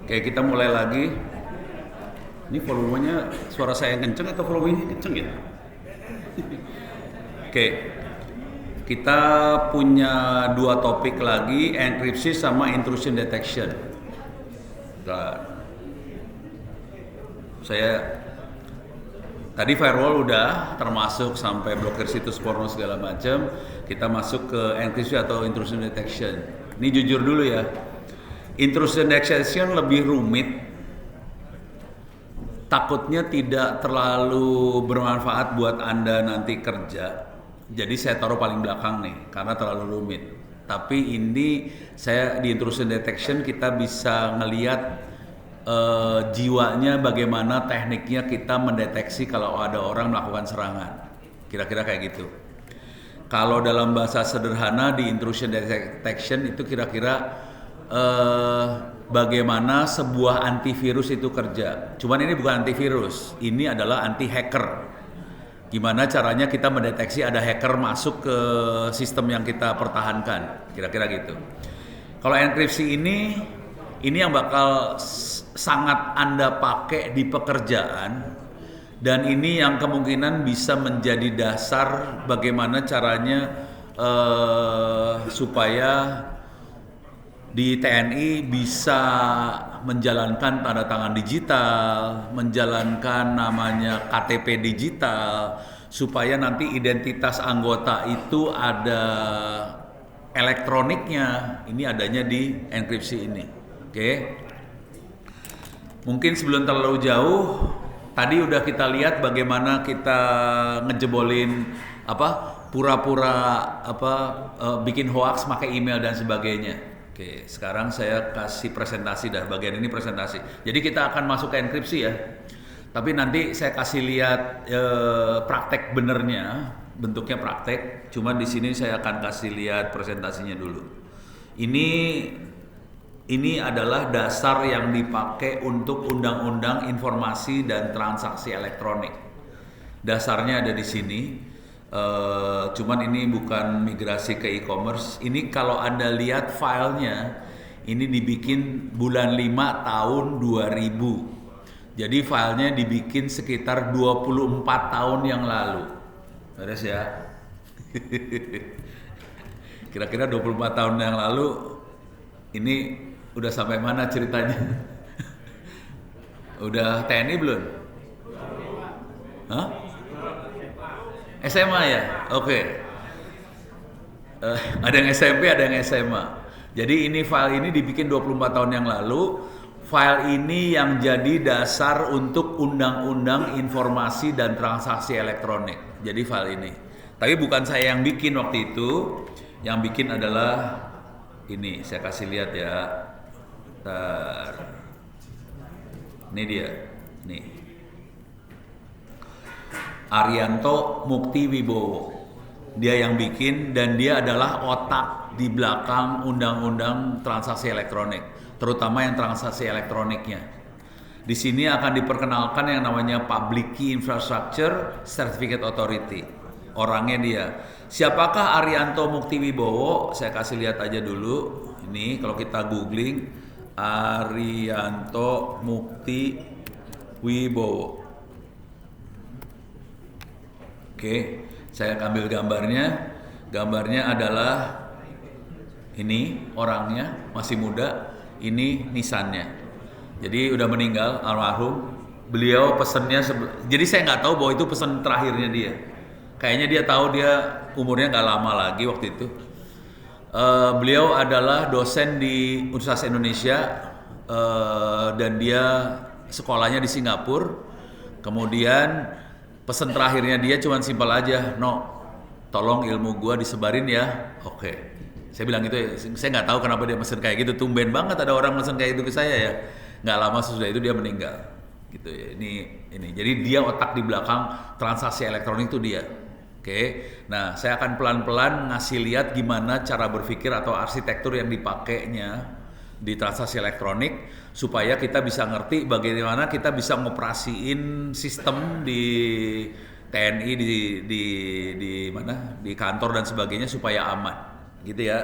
Oke, kita mulai lagi. Ini volumenya suara saya yang kenceng atau volumenya kenceng ya? Oke, kita punya dua topik lagi, enkripsi sama intrusion detection. Nah, saya tadi firewall udah termasuk sampai blokir situs porno segala macam. Kita masuk ke enkripsi atau intrusion detection. Ini jujur dulu ya. Intrusion detection lebih rumit, takutnya tidak terlalu bermanfaat buat Anda nanti kerja. Jadi saya taruh paling belakang nih, karena terlalu rumit. Tapi ini saya di intrusion detection kita bisa ngeliat jiwanya bagaimana tekniknya kita mendeteksi kalau ada orang melakukan serangan. Kira-kira kayak gitu. Kalau dalam bahasa sederhana di intrusion detection itu kira-kira bagaimana sebuah antivirus itu kerja. Cuman ini bukan antivirus, ini adalah anti hacker. Gimana caranya kita mendeteksi ada hacker masuk ke sistem yang kita pertahankan, kira-kira gitu. Kalau enkripsi ini yang bakal sangat Anda pakai di pekerjaan, dan ini yang kemungkinan bisa menjadi dasar bagaimana caranya supaya di TNI bisa menjalankan tanda tangan digital, menjalankan namanya KTP digital, supaya nanti identitas anggota itu ada elektroniknya. Ini adanya di enkripsi ini. Oke. Mungkin sebelum terlalu jauh, tadi udah kita lihat bagaimana kita ngejebolin pura-pura bikin hoax pakai email dan sebagainya. Oke, sekarang saya kasih presentasi dah. Bagian ini presentasi. Jadi kita akan masuk ke enkripsi ya. Tapi nanti saya kasih lihat praktek benernya, bentuknya praktek. Cuma di sini saya akan kasih lihat presentasinya dulu. Ini adalah dasar yang dipakai untuk Undang-Undang Informasi dan Transaksi Elektronik. Dasarnya ada di sini. Cuman ini bukan migrasi ke e-commerce. Ini kalau Anda lihat filenya, ini dibikin bulan 5 tahun 2000. Jadi filenya dibikin sekitar 24 tahun yang lalu. Beres ya? Kira-kira 24 tahun yang lalu ini udah sampai mana ceritanya? Udah TNI belum? Hah? SMA ya? Oke. Ada yang SMP, ada yang SMA. Jadi ini file ini dibikin 24 tahun yang lalu. File ini yang jadi dasar untuk Undang-Undang Informasi dan Transaksi Elektronik. Jadi file ini. Tapi bukan saya yang bikin waktu itu. Yang bikin adalah ini. Saya kasih lihat ya. Bentar. Ini dia. Nih. Arianto Mukti Wibowo. Dia yang bikin dan dia adalah otak di belakang Undang-Undang Transaksi Elektronik, terutama yang transaksi elektroniknya. Di sini akan diperkenalkan yang namanya Public Key Infrastructure Certificate Authority. Orangnya dia. Siapakah Arianto Mukti Wibowo? Saya kasih lihat aja dulu. Ini kalau kita googling Arianto Mukti Wibowo. Oke, saya ambil gambarnya. Gambarnya adalah ini orangnya masih muda. Ini nisannya. Jadi udah meninggal almarhum. Beliau pesennya. Jadi saya nggak tahu bahwa itu pesan terakhirnya dia. Kayaknya dia tahu dia umurnya nggak lama lagi waktu itu. Beliau adalah dosen di Universitas Indonesia dan dia sekolahnya di Singapura. Kemudian pesan terakhirnya dia cuma simpel aja, tolong ilmu gua disebarin ya. Oke. Saya bilang gitu ya, saya nggak tahu kenapa dia pesen kayak gitu. Tumben banget ada orang pesen kayak gitu ke saya ya. Nggak lama sesudah itu dia meninggal. Gitu ya. Ini. Jadi dia otak di belakang transaksi elektronik itu dia. Oke. Nah, saya akan pelan-pelan ngasih lihat gimana cara berpikir atau arsitektur yang dipakainya di transaksi elektronik supaya kita bisa ngerti bagaimana kita bisa ngoperasiin sistem di TNI di mana di kantor dan sebagainya supaya aman gitu ya.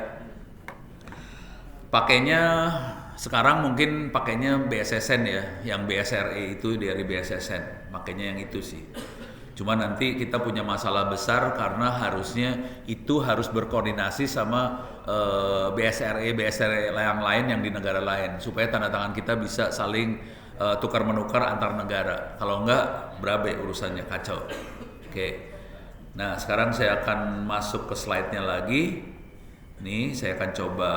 Pakainya sekarang mungkin pakainya BSSN ya, yang BSRE itu dari BSSN, makanya yang itu sih. Cuma nanti kita punya masalah besar karena harusnya itu harus berkoordinasi sama BSRE yang lain yang di negara lain supaya tanda tangan kita bisa saling tukar menukar antar negara. Kalau enggak berabe urusannya, kacau. Oke. Nah, sekarang saya akan masuk ke slide-nya lagi. Nih, saya akan coba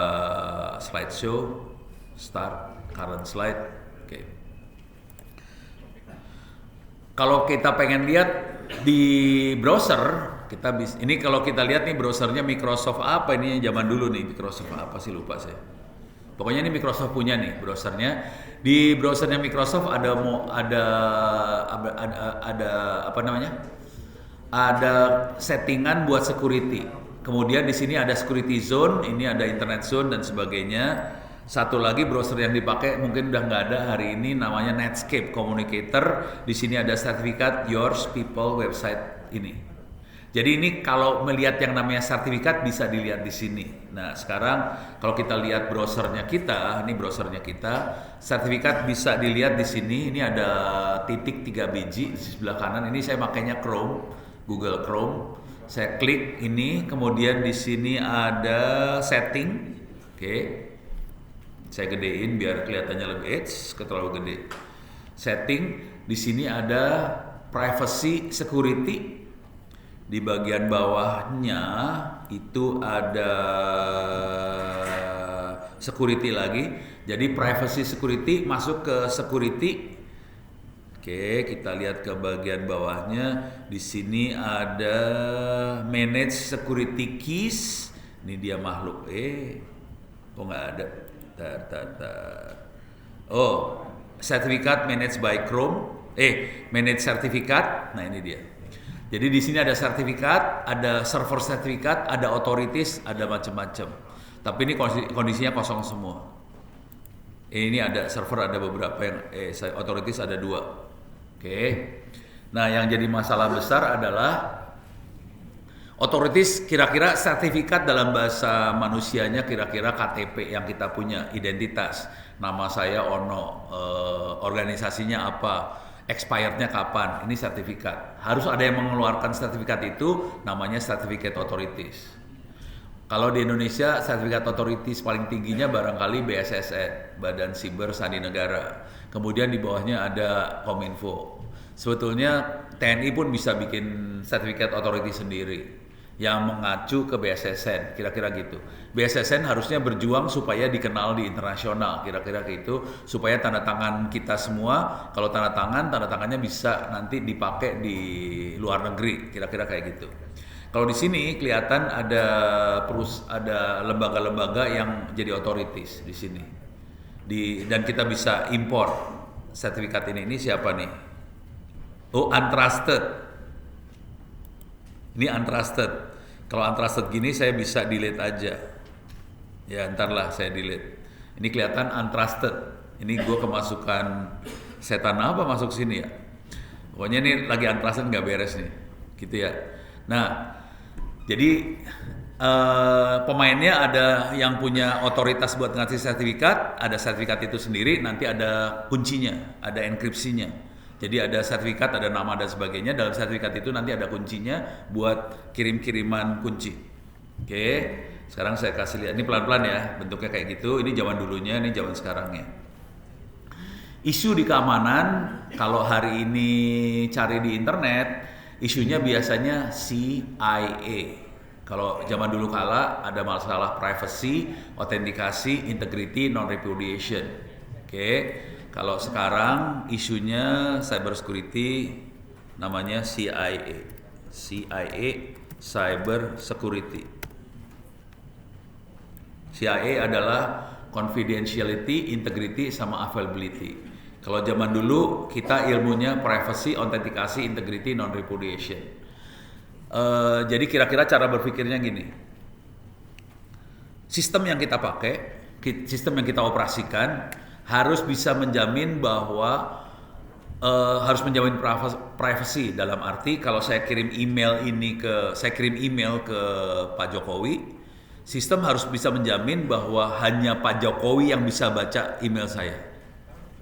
slideshow. Start current slide. Oke. Kalau kita pengen lihat di browser, kita bisa. Ini kalau kita lihat nih browsernya Microsoft apa ini zaman dulu nih, Microsoft apa sih lupa saya. Pokoknya ini Microsoft punya nih browsernya. Di browsernya Microsoft ada apa namanya? Ada settingan buat security. Kemudian di sini ada security zone, ini ada internet zone dan sebagainya. Satu lagi browser yang dipakai mungkin udah nggak ada hari ini namanya Netscape Communicator. Di sini ada sertifikat Yours People website ini. Jadi ini kalau melihat yang namanya sertifikat bisa dilihat di sini. Nah sekarang kalau kita lihat browsernya kita, ini browsernya kita, sertifikat bisa dilihat di sini. Ini ada titik 3 biji di sebelah kanan. Ini saya makainya Chrome, Google Chrome. Saya klik ini, kemudian di sini ada setting. Oke. Saya gedein biar kelihatannya lebih terlalu gede. Setting di sini ada privacy security. Di bagian bawahnya itu ada security lagi. Jadi privacy security masuk ke security. Oke, kita lihat ke bagian bawahnya. Di sini ada manage security keys. Ini dia makhluk. Kok nggak ada? Oh, sertifikat managed by Chrome. Manage sertifikat. Nah ini dia. Jadi di sini ada sertifikat, ada server sertifikat, ada authorities, ada macam-macam. Tapi ini kondisinya kosong semua. Ini ada server, ada beberapa yang authorities ada 2. Oke. Nah yang jadi masalah besar adalah authorities, kira-kira sertifikat dalam bahasa manusianya kira-kira KTP yang kita punya, identitas. Nama saya Ono, organisasinya apa, expirednya kapan, ini sertifikat. Harus ada yang mengeluarkan sertifikat itu, namanya certificate authorities. Kalau di Indonesia, sertifikat authorities paling tingginya barangkali BSSN, Badan Siber Sandi Negara. Kemudian di bawahnya ada Kominfo. Sebetulnya TNI pun bisa bikin sertifikat authority sendiri yang mengacu ke BSSN, kira-kira gitu. BSSN harusnya berjuang supaya dikenal di internasional, kira-kira gitu, supaya tanda tangan kita semua, kalau tanda tangannya bisa nanti dipakai di luar negeri, kira-kira kayak gitu. Kalau di sini kelihatan ada lembaga-lembaga yang jadi authorities di sini. Dan kita bisa import sertifikat ini. Ini siapa nih? Oh, untrusted. Ini untrusted. Kalau untrusted gini saya bisa delete aja. Ya ntar lah saya delete. Ini kelihatan untrusted. Ini gue kemasukan setan apa masuk sini ya. Pokoknya ini lagi untrusted nggak beres nih. Gitu ya. Nah jadi pemainnya ada yang punya otoritas buat ngasih sertifikat. Ada sertifikat itu sendiri. Nanti ada kuncinya. Ada enkripsinya. Jadi ada sertifikat, ada nama dan sebagainya. Dalam sertifikat itu nanti ada kuncinya buat kirim-kiriman kunci. Oke, sekarang saya kasih lihat. Ini pelan-pelan ya, bentuknya kayak gitu. Ini zaman dulunya, ini zaman sekarangnya. Isu di keamanan, kalau hari ini cari di internet, isunya biasanya CIA. Kalau zaman dulu kala ada masalah privacy, autentikasi, integrity, non-repudiation. Oke. Kalau sekarang isunya cyber security namanya CIA. CIA Cyber Security. CIA adalah confidentiality, integrity, sama availability. Kalau zaman dulu kita ilmunya privacy, autentikasi, integrity, non-repudiation. Jadi kira-kira cara berpikirnya gini. Sistem yang kita pakai, sistem yang kita operasikan harus bisa menjamin bahwa harus menjamin privacy dalam arti kalau saya kirim email ke Pak Jokowi, Sistem harus bisa menjamin bahwa hanya Pak Jokowi yang bisa baca email saya.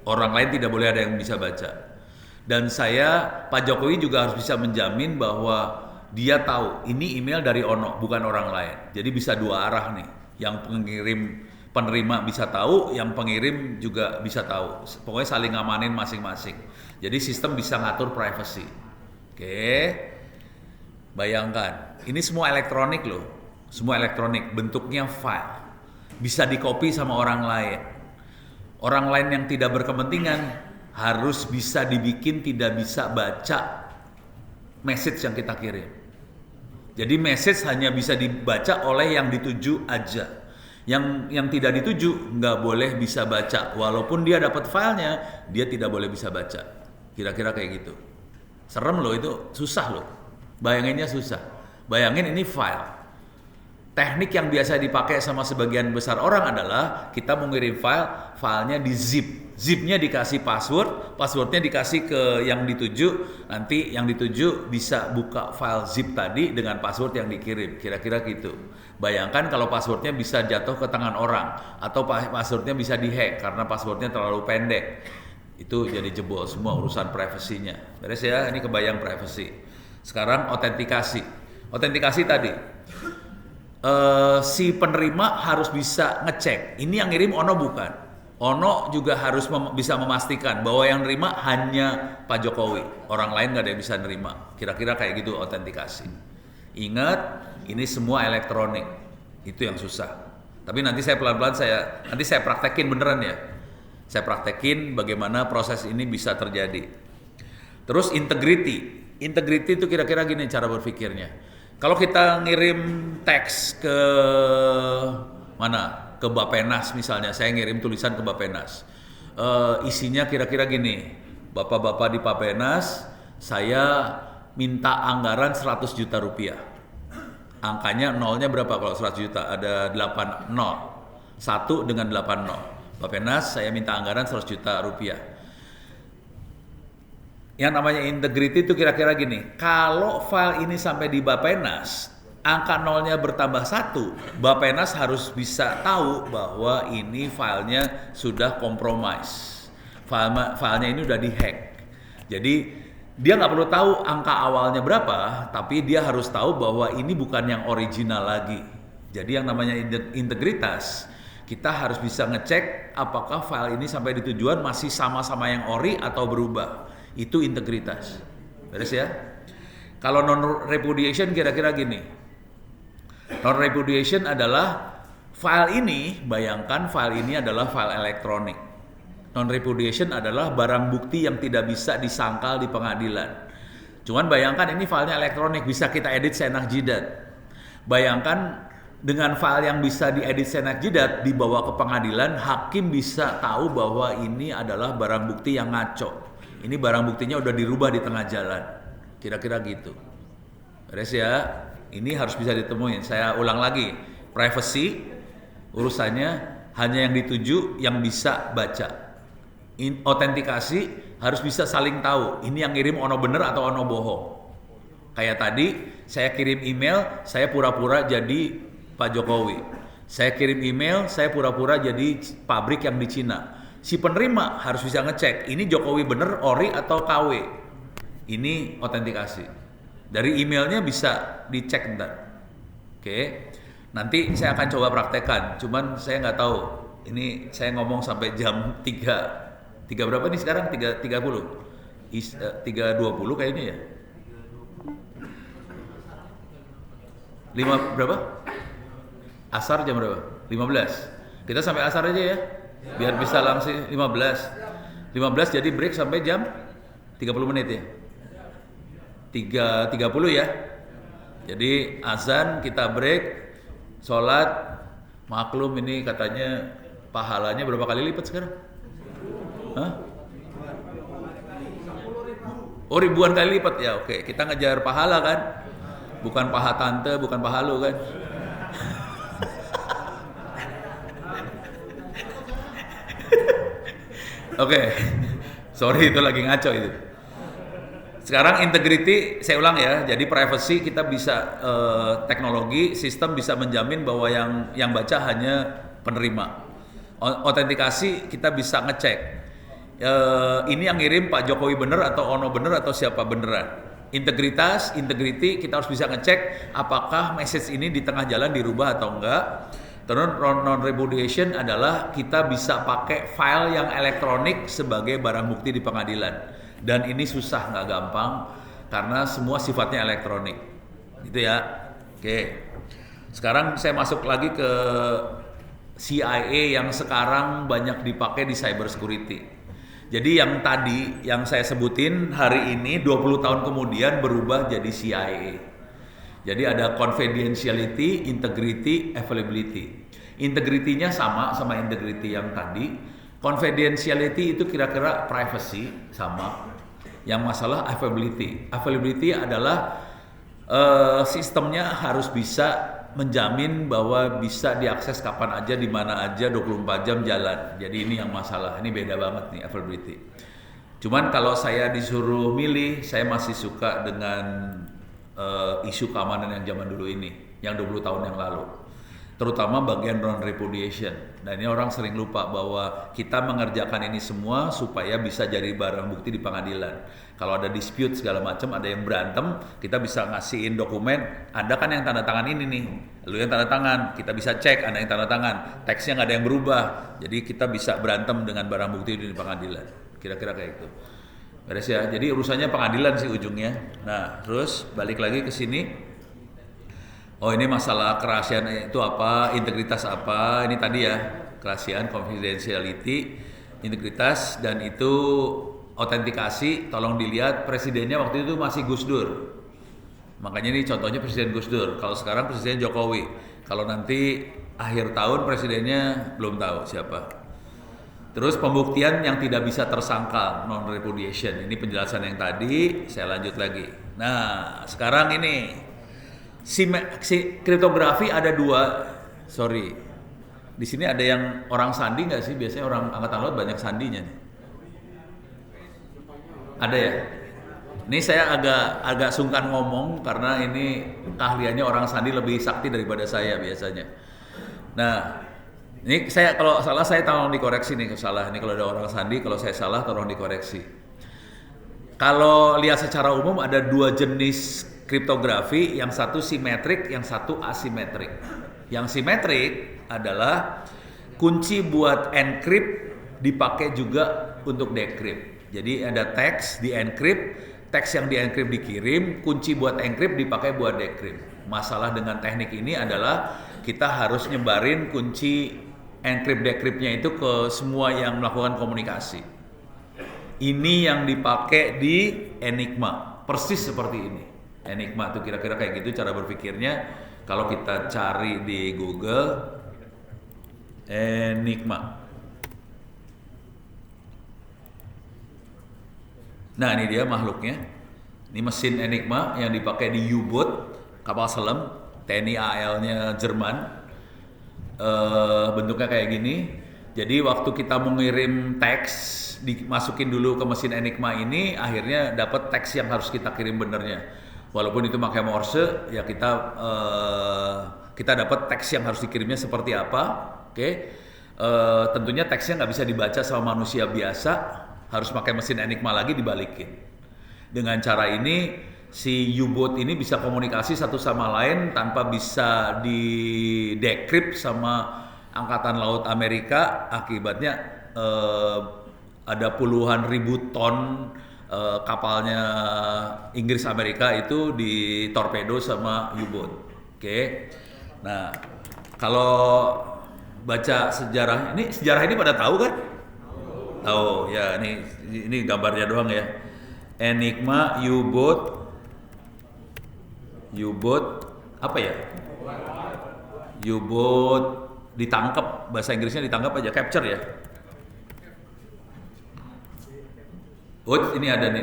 Orang lain tidak boleh ada yang bisa baca. Dan Pak Jokowi juga harus bisa menjamin bahwa dia tahu ini email dari Ono, bukan orang lain. Jadi bisa dua arah nih. Yang penerima bisa tahu, yang pengirim juga bisa tahu. Pokoknya saling ngamanin masing-masing. Jadi sistem bisa ngatur privacy. Oke. Bayangkan, ini semua elektronik loh. Semua elektronik, bentuknya file. Bisa di-copy sama orang lain. Orang lain yang tidak berkepentingan harus bisa dibikin tidak bisa baca message yang kita kirim. Jadi message hanya bisa dibaca oleh yang dituju aja. Yang tidak dituju nggak boleh bisa baca. Walaupun dia dapat filenya, dia tidak boleh bisa baca. Kira-kira kayak gitu. Serem loh itu, susah loh. Bayanginnya susah. Bayangin ini file. Teknik yang biasa dipakai sama sebagian besar orang adalah kita mengirim filenya di zip. Zipnya dikasih passwordnya dikasih ke yang dituju, nanti yang dituju bisa buka file zip tadi dengan password yang dikirim. Kira-kira gitu. Bayangkan kalau passwordnya bisa jatuh ke tangan orang, atau passwordnya bisa dihack karena passwordnya terlalu pendek. Itu jadi jebol semua urusan privasinya. Beres ya, ini kebayang privacy. Sekarang autentikasi. Autentikasi tadi. Si penerima harus bisa ngecek ini yang ngirim Ono bukan. Ono juga harus bisa memastikan bahwa yang nerima hanya Pak Jokowi, orang lain nggak ada yang bisa nerima. Kira-kira kayak gitu autentikasi. Ingat, ini semua elektronik, itu yang susah. Tapi nanti saya pelan-pelan nanti saya praktekin beneran ya. Saya praktekin bagaimana proses ini bisa terjadi. Terus integrity itu kira-kira gini cara berpikirnya. Kalau kita ngirim teks ke mana? Ke Bappenas misalnya, saya ngirim tulisan ke Bappenas. Isinya kira-kira gini, Bapak-bapak di Bappenas, saya minta anggaran 100 juta rupiah. Angkanya nolnya berapa kalau 100 juta? Ada 8 nol. 1 dengan 8 nol. Bappenas, saya minta anggaran 100 juta rupiah. Yang namanya integrity itu kira-kira gini, kalau file ini sampai di Bappenas, angka nolnya bertambah 1, Bappenas harus bisa tahu bahwa ini filenya sudah compromise. Filenya ini udah dihack. Jadi dia nggak perlu tahu angka awalnya berapa, tapi dia harus tahu bahwa ini bukan yang original lagi. Jadi yang namanya integritas, kita harus bisa ngecek apakah file ini sampai di tujuan masih sama-sama yang ori atau berubah. Itu integritas. Beres ya? Kalau non-repudiation kira-kira gini. Non-repudiation adalah file ini, bayangkan file ini adalah file elektronik. Non-repudiation adalah barang bukti yang tidak bisa disangkal di pengadilan. Cuman bayangkan ini filenya elektronik, bisa kita edit seenak jidat. Bayangkan dengan file yang bisa diedit seenak jidat, dibawa ke pengadilan, hakim bisa tahu bahwa ini adalah barang bukti yang ngaco. Ini barang buktinya udah dirubah di tengah jalan. Kira-kira gitu. Beres ya? Ini harus bisa ditemuin. Saya ulang lagi. Privacy, urusannya hanya yang dituju yang bisa baca. Autentikasi harus bisa saling tahu. Ini yang ngirim Ono bener atau Ono bohong. Kayak tadi, saya kirim email, saya pura-pura jadi Pak Jokowi. Saya kirim email, saya pura-pura jadi pabrik yang di Cina. Si penerima harus bisa ngecek, ini Jokowi bener, ori atau KW. Ini autentikasi. Dari emailnya bisa dicek ntar. Oke. Nanti saya akan coba praktekkan, cuman saya nggak tahu. Ini saya ngomong sampai jam 3 berapa nih sekarang? 3.30. 3.20 kayaknya ya. 5 berapa? Asar jam berapa? 15. Kita sampai asar aja ya. Biar bisa langsung 15 jadi break sampai jam 30 menit ya. 3.30 ya. Jadi azan kita break, sholat, maklum ini katanya pahalanya berapa kali lipat sekarang? Hah? Oh ribuan kali lipat ya. Oke, kita ngejar pahala kan. Bukan paha tante, bukan paha lu kan. Oke. Sorry itu lagi ngaco itu. Sekarang integrity, saya ulang ya. Jadi privacy kita bisa teknologi sistem bisa menjamin bahwa yang baca hanya penerima. Autentikasi kita bisa ngecek. Ini yang ngirim Pak Jokowi bener atau Ono bener atau siapa beneran. Integrity kita harus bisa ngecek apakah message ini di tengah jalan dirubah atau enggak. Terus non-repudiation adalah kita bisa pakai file yang elektronik sebagai barang bukti di pengadilan. Dan ini susah, nggak gampang, karena semua sifatnya elektronik. Gitu ya. Oke. Sekarang saya masuk lagi ke CIA yang sekarang banyak dipakai di cyber security. Jadi yang tadi, yang saya sebutin hari ini 20 tahun kemudian berubah jadi CIA. Jadi ada confidentiality, integrity, availability. Integrity-nya sama integrity yang tadi. Confidentiality itu kira-kira privacy sama. Yang masalah availability. Availability adalah sistemnya harus bisa menjamin bahwa bisa diakses kapan aja, di mana aja, 24 jam jalan. Jadi ini yang masalah. Ini beda banget nih availability. Cuman kalau saya disuruh milih, saya masih suka dengan isu keamanan yang zaman dulu ini, yang 20 tahun yang lalu. Terutama bagian non-repudiation. Dan ini orang sering lupa bahwa kita mengerjakan ini semua supaya bisa jadi barang bukti di pengadilan. Kalau ada dispute segala macam, ada yang berantem, kita bisa ngasihin dokumen, Anda kan yang tanda tangan ini nih, lu yang tanda tangan, kita bisa cek Anda yang tanda tangan, teksnya nggak ada yang berubah, jadi kita bisa berantem dengan barang bukti di pengadilan. Kira-kira kayak itu. Beres ya, jadi urusannya pengadilan sih ujungnya. Nah, terus balik lagi ke sini. Oh, ini masalah kerahasiaan itu apa, integritas apa, ini tadi ya, kerahasiaan, confidentiality, integritas, dan itu autentikasi. Tolong dilihat presidennya waktu itu masih Gus Dur. Makanya ini contohnya Presiden Gus Dur. Kalau sekarang Presiden Jokowi. Kalau nanti akhir tahun presidennya belum tahu siapa. Terus pembuktian yang tidak bisa tersangkal, non-repudiation. Ini penjelasan yang tadi, saya lanjut lagi. Nah, sekarang ini kriptografi ada dua, di sini ada yang orang sandi nggak sih? Biasanya orang angkatan laut banyak sandinya nih. Ada ya? Ini saya agak sungkan ngomong karena ini keahliannya orang sandi lebih sakti daripada saya biasanya. Nah, ini saya kalau salah saya tolong dikoreksi nih kalau salah. Ini kalau ada orang sandi, kalau saya salah tolong dikoreksi. Kalau lihat secara umum ada dua jenis kriptografi, yang satu simetrik, yang satu asimetrik. Yang simetrik adalah kunci buat encrypt dipakai juga untuk decrypt. Jadi ada teks di encrypt, teks yang di encrypt dikirim, kunci buat encrypt dipakai buat decrypt. Masalah dengan teknik ini adalah kita harus nyebarin kunci encrypt decryptnya itu ke semua yang melakukan komunikasi. Ini yang dipakai di Enigma, persis seperti ini. Enigma itu kira-kira kayak gitu cara berpikirnya. Kalau kita cari di Google Enigma. Nah, ini dia makhluknya. Ini mesin Enigma yang dipakai di U-boat, kapal selam TNI AL-nya Jerman. Bentuknya kayak gini. Jadi waktu kita mengirim teks, dimasukin dulu ke mesin Enigma ini, akhirnya dapat teks yang harus kita kirim benernya. Walaupun itu pakai Morse, ya kita dapat teks yang harus dikirimnya seperti apa. Oke. Tentunya teksnya nggak bisa dibaca sama manusia biasa, harus pakai mesin Enigma lagi dibalikin. Dengan cara ini si U-boat ini bisa komunikasi satu sama lain tanpa bisa di-decrypt sama Angkatan Laut Amerika. Akibatnya ada puluhan ribu ton kapalnya Inggris Amerika itu ditorpedo sama U-boat. Oke. Nah, kalau baca sejarah ini pada tahu kan? Tahu ya, ini gambarnya doang ya. Enigma U-boat apa ya? U-boat ditangkap, bahasa Inggrisnya ditangkap aja, capture ya. Oh, ini ada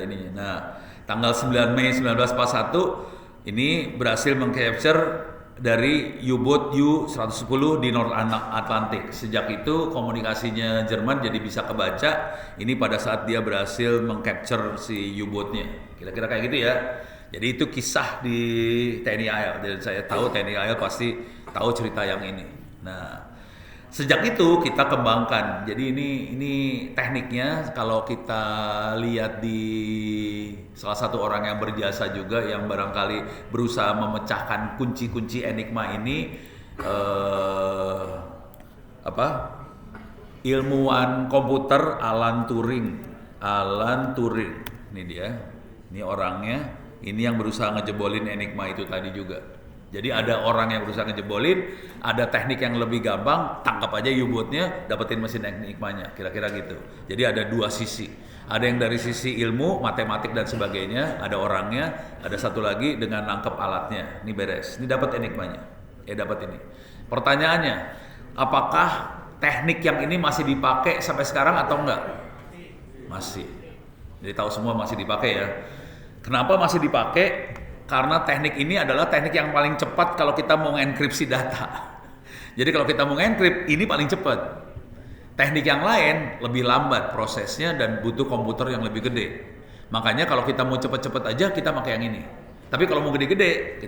ininya. Nah, tanggal 9 Mei 1941 ini berhasil mengcapture dari U-boat U-110 di North Atlantic. Sejak itu komunikasinya Jerman jadi bisa kebaca. Ini pada saat dia berhasil mengcapture si U-boatnya. Kira-kira kayak gitu ya. Jadi itu kisah di TNI AL. Dan saya tahu TNI AL pasti tahu cerita yang ini. Nah, sejak itu kita kembangkan. Jadi ini tekniknya kalau kita lihat di salah satu orang yang berjasa juga yang barangkali berusaha memecahkan kunci-kunci enigma ini ilmuwan komputer Alan Turing. Ini dia. Ini orangnya. Ini yang berusaha ngejebolin enigma itu tadi juga. Jadi ada orang yang berusaha ngejebolin, ada teknik yang lebih gampang, tangkap aja U-boat-nya, dapetin mesin enigmanya, kira-kira gitu. Jadi ada dua sisi. Ada yang dari sisi ilmu, matematik dan sebagainya, ada orangnya, ada satu lagi dengan nangkep alatnya. Ini beres, ini dapat enigmanya. Dapat ini. Pertanyaannya, apakah teknik yang ini masih dipakai sampai sekarang atau enggak? Masih. Jadi tahu semua masih dipakai ya. Kenapa masih dipakai? Karena teknik ini adalah teknik yang paling cepat kalau kita mau mengenkripsi data. Jadi kalau kita mau mengenkrip, ini paling cepat. Teknik yang lain lebih lambat prosesnya dan butuh komputer yang lebih gede. Makanya kalau kita mau cepat-cepat aja, kita pakai yang ini. Tapi kalau mau gede-gede,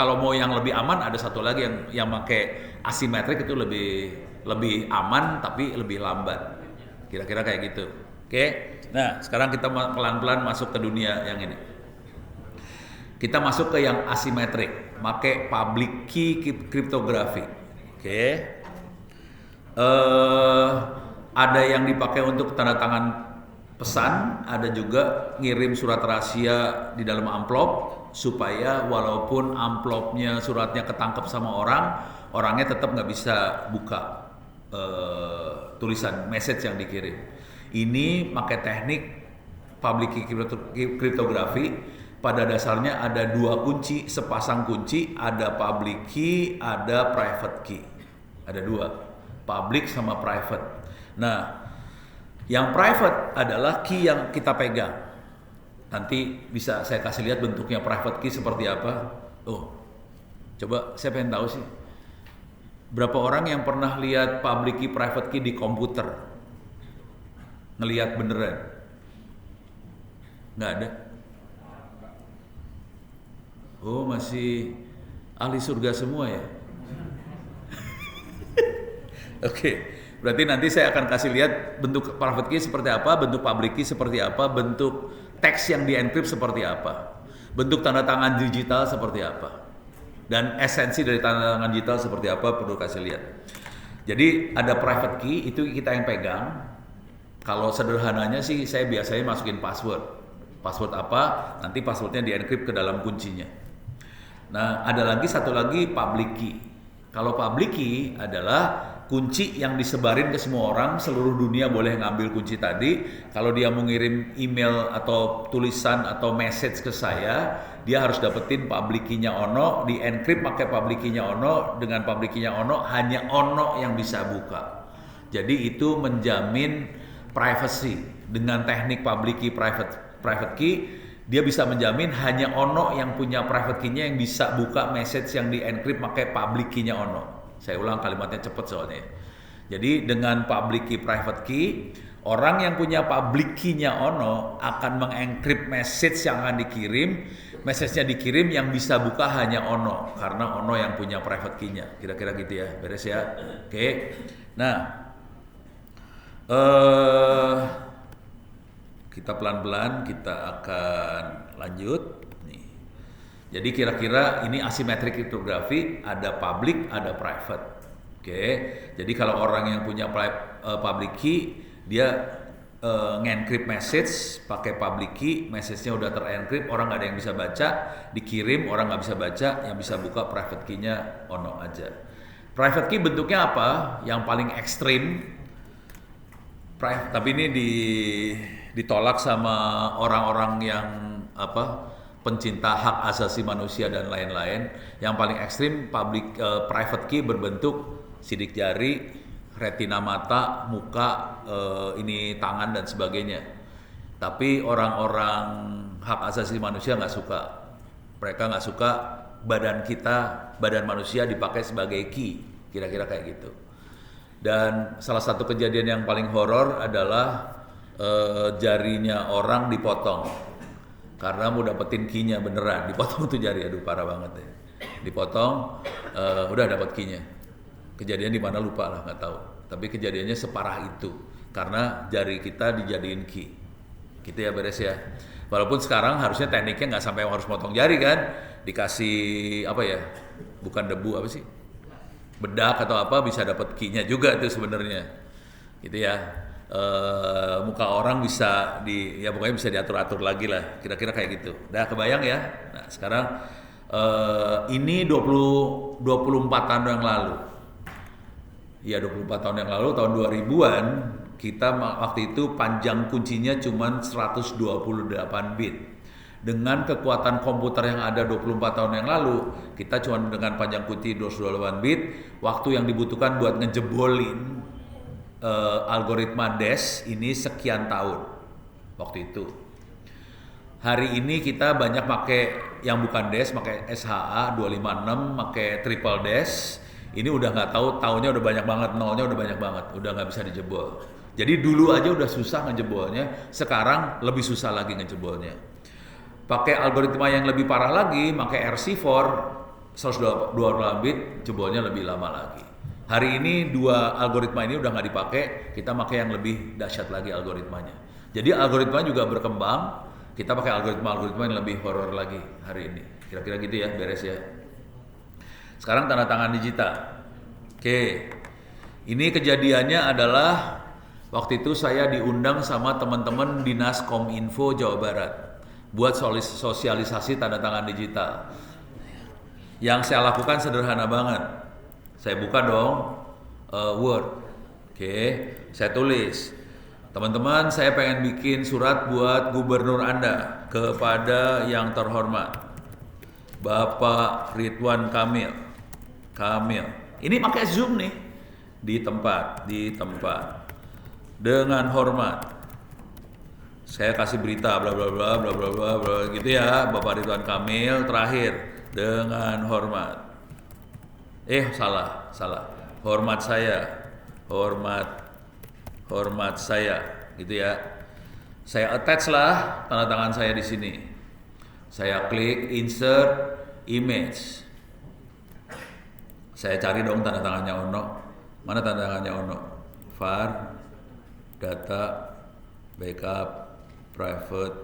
kalau mau yang lebih aman, ada satu lagi yang pakai asimetrik itu lebih aman tapi lebih lambat. Kira-kira kayak gitu. Oke. Nah, sekarang kita pelan-pelan masuk ke dunia yang ini. Kita masuk ke yang asimetrik, pakai public key cryptography. Oke. Ada yang dipakai untuk tanda tangan pesan, ada juga ngirim surat rahasia di dalam amplop supaya walaupun amplopnya suratnya ketangkep sama orangnya tetap nggak bisa buka tulisan message yang dikirim. Ini pakai teknik public key cryptography. Pada dasarnya ada dua kunci, sepasang kunci, ada public key, ada private key. Ada dua, public sama private. Nah, yang private adalah key yang kita pegang. Nanti bisa saya kasih lihat bentuknya private key seperti apa. Coba saya pengen tahu sih. Berapa orang yang pernah lihat public key, private key di komputer? Ngelihat beneran? Nggak ada. Masih ahli surga semua ya. Oke, berarti nanti saya akan kasih lihat bentuk private key seperti apa, bentuk public key seperti apa, bentuk teks yang di-encrypt seperti apa, bentuk tanda tangan digital seperti apa, dan esensi dari tanda tangan digital seperti apa perlu kasih lihat. Jadi ada private key, itu kita yang pegang. Kalau sederhananya sih saya biasanya masukin password. Password apa? Nanti passwordnya di-encrypt ke dalam kuncinya. Nah, ada lagi satu lagi public key. Kalau public key adalah kunci yang disebarin ke semua orang, seluruh dunia boleh ngambil kunci tadi. Kalau dia mau ngirim email atau tulisan atau message ke saya, dia harus dapetin public key-nya Ono, di-encrypt pakai public key-nya Ono, dengan public key-nya Ono hanya Ono yang bisa buka. Jadi itu menjamin privacy. Dengan teknik public key, private key, dia bisa menjamin hanya Ono yang punya private key-nya yang bisa buka message yang di-encrypt pakai public key-nya Ono. Saya ulang kalimatnya cepat soalnya. Jadi dengan public key, private key, orang yang punya public key-nya Ono akan mengencrypt message yang akan dikirim. Message-nya dikirim yang bisa buka hanya Ono, karena Ono yang punya private key-nya. Kira-kira gitu ya, beres ya. Oke. Nah, kita pelan-pelan kita akan lanjut nih. Jadi kira-kira ini asimetrik cryptography, ada public, ada private. Oke. Jadi kalau orang yang punya public key, dia nge-encrypt message pakai public key, message-nya udah ter-encrypt, orang nggak ada yang bisa baca, dikirim orang nggak bisa baca, yang bisa buka private key-nya Ono aja. Private key bentuknya apa? Yang paling ekstrim, tapi ini ditolak sama orang-orang yang pencinta hak asasi manusia dan lain-lain. Yang paling ekstrim private key berbentuk sidik jari, retina mata, muka, ini tangan dan sebagainya. Tapi orang-orang hak asasi manusia nggak suka. Mereka nggak suka badan kita, badan manusia dipakai sebagai key, kira-kira kayak gitu. Dan salah satu kejadian yang paling horor adalah jarinya orang dipotong karena mau dapetin key-nya beneran, dipotong tuh jari, aduh parah banget ya. Dipotong, udah dapat key-nya. Kejadian di mana lupa lah, nggak tahu. Tapi kejadiannya separah itu karena jari kita dijadiin key. Gitu ya, beres ya. Walaupun sekarang harusnya tekniknya nggak sampai harus potong jari kan, dikasih apa ya? Bukan debu, apa sih? Bedak atau apa bisa dapat key-nya juga itu sebenarnya. Gitu ya. Muka orang bisa ya pokoknya bisa diatur-atur lagi lah, kira-kira kayak gitu. Udah kebayang ya? Nah, sekarang ini 24 tahun yang lalu. Ya 24 tahun yang lalu, tahun 2000-an, kita waktu itu panjang kuncinya cuma 128 bit. Dengan kekuatan komputer yang ada 24 tahun yang lalu, kita cuma dengan panjang kunci 228 bit, waktu yang dibutuhkan buat ngejebolin algoritma DES ini sekian tahun waktu itu. Hari ini kita banyak pakai yang bukan DES, pakai SHA 256, pakai triple DES. Ini udah nggak tahu, tahunnya udah banyak banget, nolnya udah banyak banget, udah nggak bisa dijebol. Jadi dulu aja udah susah ngejebolnya, sekarang lebih susah lagi ngejebolnya. Pakai algoritma yang lebih parah lagi, pakai RC4 128 bit, jebolnya lebih lama lagi. Hari ini dua algoritma ini udah nggak dipakai, kita pakai yang lebih dahsyat lagi algoritmanya. Jadi algoritma juga berkembang, kita pakai algoritma yang lebih horor lagi hari ini. Kira-kira gitu ya, beres ya. Sekarang tanda tangan digital. Oke, ini kejadiannya adalah waktu itu saya diundang sama teman-teman Dinas Kominfo Jawa Barat buat sosialisasi tanda tangan digital. Yang saya lakukan sederhana banget. Saya buka dong Word. Oke, saya tulis. Teman-teman, saya pengen bikin surat buat gubernur Anda kepada yang terhormat Bapak Ridwan Kamil. Ini pakai Zoom nih. Di tempat. Dengan hormat. Saya kasih berita bla bla bla bla bla bla bla gitu ya, Bapak Ridwan Kamil terakhir dengan hormat. Salah. Hormat saya, gitu ya. Saya attach lah tanda tangan saya di sini. Saya klik insert image. Saya cari dong tanda tangannya Ono. Mana tanda tangannya Ono? VAR, data, backup, private,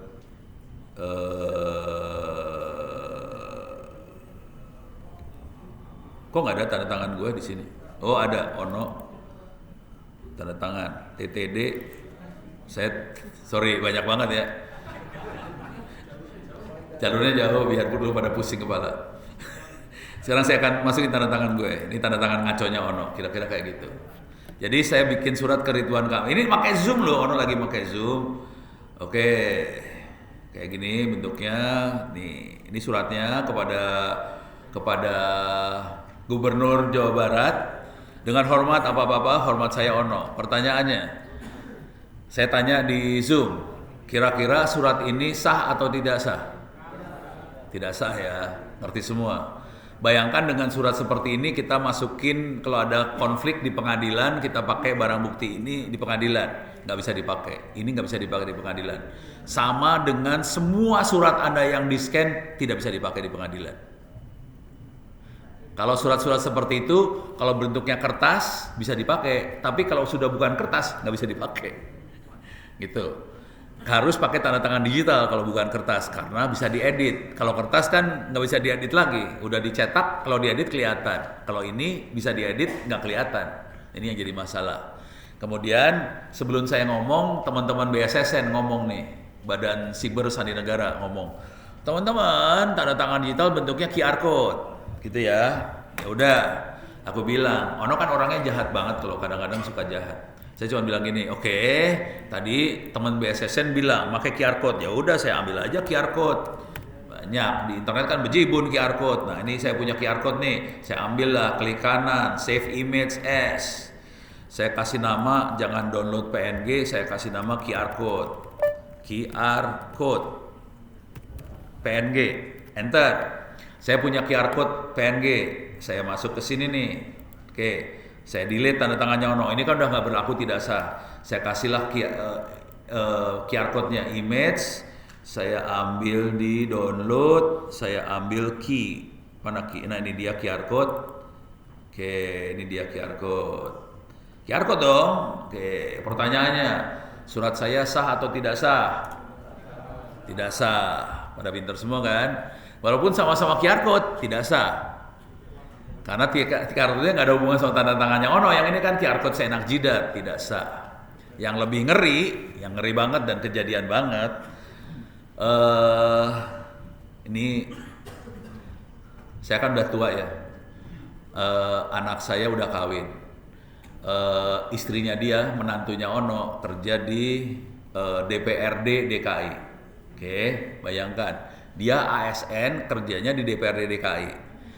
kok nggak ada tanda tangan gue di sini? Oh ada, Ono, tanda tangan, TTD. Sorry banyak banget ya. Jalurnya jauh biar dulu pada pusing kepala. Sekarang saya akan masukin tanda tangan gue. Ini tanda tangan ngaconya Ono, kira-kira kayak gitu. Jadi saya bikin surat ke Ridwan Kamil. Ini pakai Zoom loh, Ono lagi pakai Zoom. Oke, kayak gini bentuknya. Nih, ini suratnya kepada Gubernur Jawa Barat dengan hormat apa-apa, hormat saya Ono. Pertanyaannya, saya tanya di Zoom, kira-kira surat ini sah atau tidak sah? Tidak sah ya, ngerti semua. Bayangkan dengan surat seperti ini kita masukin kalau ada konflik di pengadilan, kita pakai barang bukti ini di pengadilan, nggak bisa dipakai. Ini nggak bisa dipakai di pengadilan. Sama dengan semua surat Anda yang di-scan tidak bisa dipakai di pengadilan. Kalau surat-surat seperti itu, kalau bentuknya kertas bisa dipakai, tapi kalau sudah bukan kertas nggak bisa dipakai. Gitu. Harus pakai tanda tangan digital kalau bukan kertas karena bisa diedit. Kalau kertas kan nggak bisa diedit lagi, udah dicetak, kalau diedit kelihatan. Kalau ini bisa diedit nggak kelihatan. Ini yang jadi masalah. Kemudian sebelum saya ngomong, teman-teman BSSN ngomong nih, Badan Siber Sandi Negara ngomong, teman-teman tanda tangan digital bentuknya QR code. Gitu ya. Ya udah, aku bilang, Ono kan orangnya jahat banget kalau kadang-kadang suka jahat. Saya cuma bilang gini, oke, tadi teman BSSN bilang pakai QR code. Ya udah saya ambil aja QR code. Banyak di internet kan bejibun QR code. Nah, ini saya punya QR code nih. Saya ambil lah, klik kanan, save image as. Saya kasih nama, jangan download PNG, saya kasih nama QR code. QR code. PNG. Enter. Saya punya QR code PNG, saya masuk ke sini nih. Oke, saya delete tanda tangannya Ono. Ini kan udah nggak berlaku, tidak sah. Saya kasihlah QR code-nya image, saya ambil di download, saya ambil key. Mana key? Nah ini dia QR code. Oke, ini dia QR code. QR code dong. Oke, pertanyaannya, surat saya sah atau tidak sah? Tidak sah. Pada pinter semua kan? Walaupun sama-sama QR code, tidak sah. Karena QR code-nya nggak ada hubungan sama tanda tangannya Ono. Yang ini kan QR code seenak jidat, tidak sah. Yang lebih ngeri, yang ngeri banget dan kejadian banget, ini saya kan udah tua ya. Anak saya udah kawin. Istrinya dia, menantunya Ono, kerja di DPRD DKI. Oke, bayangkan. Dia ASN, kerjanya di DPRD DKI.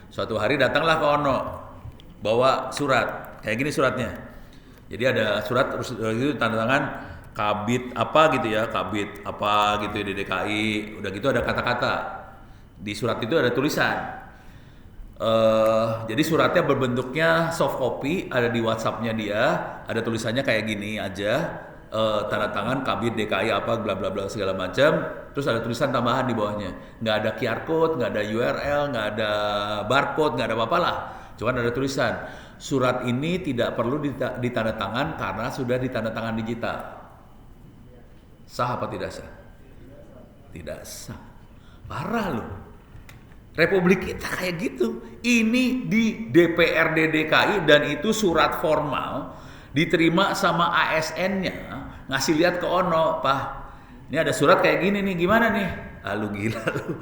Suatu hari datanglah ke Ono, bawa surat, kayak gini suratnya. Jadi ada surat terus gitu tanda tangan Kabid apa gitu ya, Kabid apa gitu di DKI. Udah gitu ada kata-kata. Di surat itu ada tulisan. Jadi suratnya berbentuknya soft copy, ada di WhatsApp-nya dia, ada tulisannya kayak gini aja. Tanda tangan Kabid DKI apa bla bla bla segala macam, terus ada tulisan tambahan di bawahnya, nggak ada QR code, nggak ada URL, nggak ada barcode, nggak ada apa-apa lah, cuman ada tulisan surat ini tidak perlu ditanda tangan karena sudah ditanda tangan digital. Sah apa tidak sah? Tidak sah. Parah loh, Republik kita kayak gitu. Ini di DPRD DKI dan itu surat formal diterima sama ASN-nya, ngasih lihat ke Ono, Pak, ini ada surat kayak gini nih, gimana nih? Ah, lu gila lu.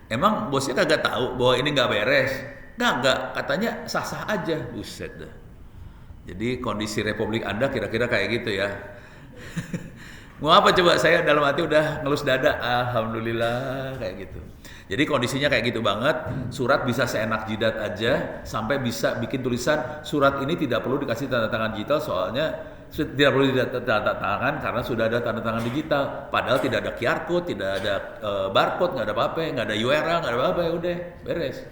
Emang bosnya kagak tahu bahwa ini nggak beres? Nggak, katanya sah-sah aja. Buset dah. Jadi kondisi Republik Anda kira-kira kayak gitu ya. Mau apa coba, saya dalam hati udah ngelus dada, alhamdulillah kayak gitu. Jadi kondisinya kayak gitu banget, surat bisa seenak jidat aja, sampai bisa bikin tulisan surat ini tidak perlu dikasih tanda tangan digital, soalnya tidak perlu tanda tangan karena sudah ada tanda tangan digital. Padahal tidak ada QR code, tidak ada barcode, nggak ada apa-apa, nggak ada URL, nggak ada apa-apa, udah beres.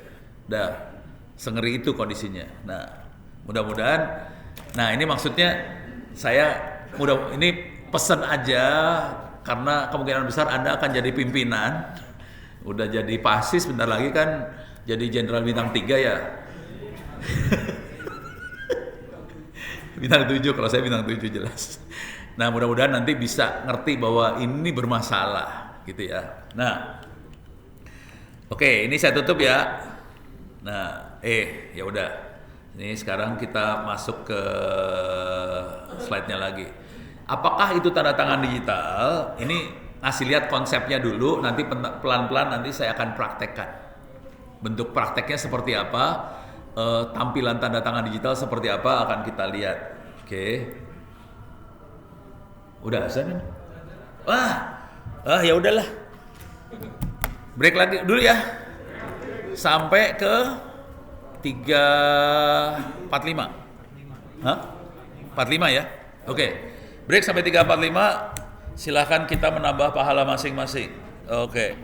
Dah, sengeri itu kondisinya. Nah, mudah-mudahan, nah ini maksudnya saya ini pesan aja karena kemungkinan besar Anda akan jadi pimpinan. Udah jadi pasis, bentar lagi kan jadi jenderal bintang 3 ya. Bintang 7, kalau saya bintang 7 jelas. Nah mudah-mudahan nanti bisa ngerti bahwa ini bermasalah gitu ya. Nah, oke, ini saya tutup ya. Nah, ya udah. Ini sekarang kita masuk ke slide-nya lagi. Apakah itu tanda tangan digital? Ini ngasih lihat konsepnya dulu, nanti pelan-pelan nanti saya akan praktekkan. Bentuk prakteknya seperti apa, tampilan tanda tangan digital seperti apa akan kita lihat. Oke. Udah azan ini? Ya udahlah. Break lagi dulu ya. Sampai ke 3.45. Hah? 45 ya? Oke. Break sampai 3.45. Silahkan kita menambah pahala masing-masing. Oke.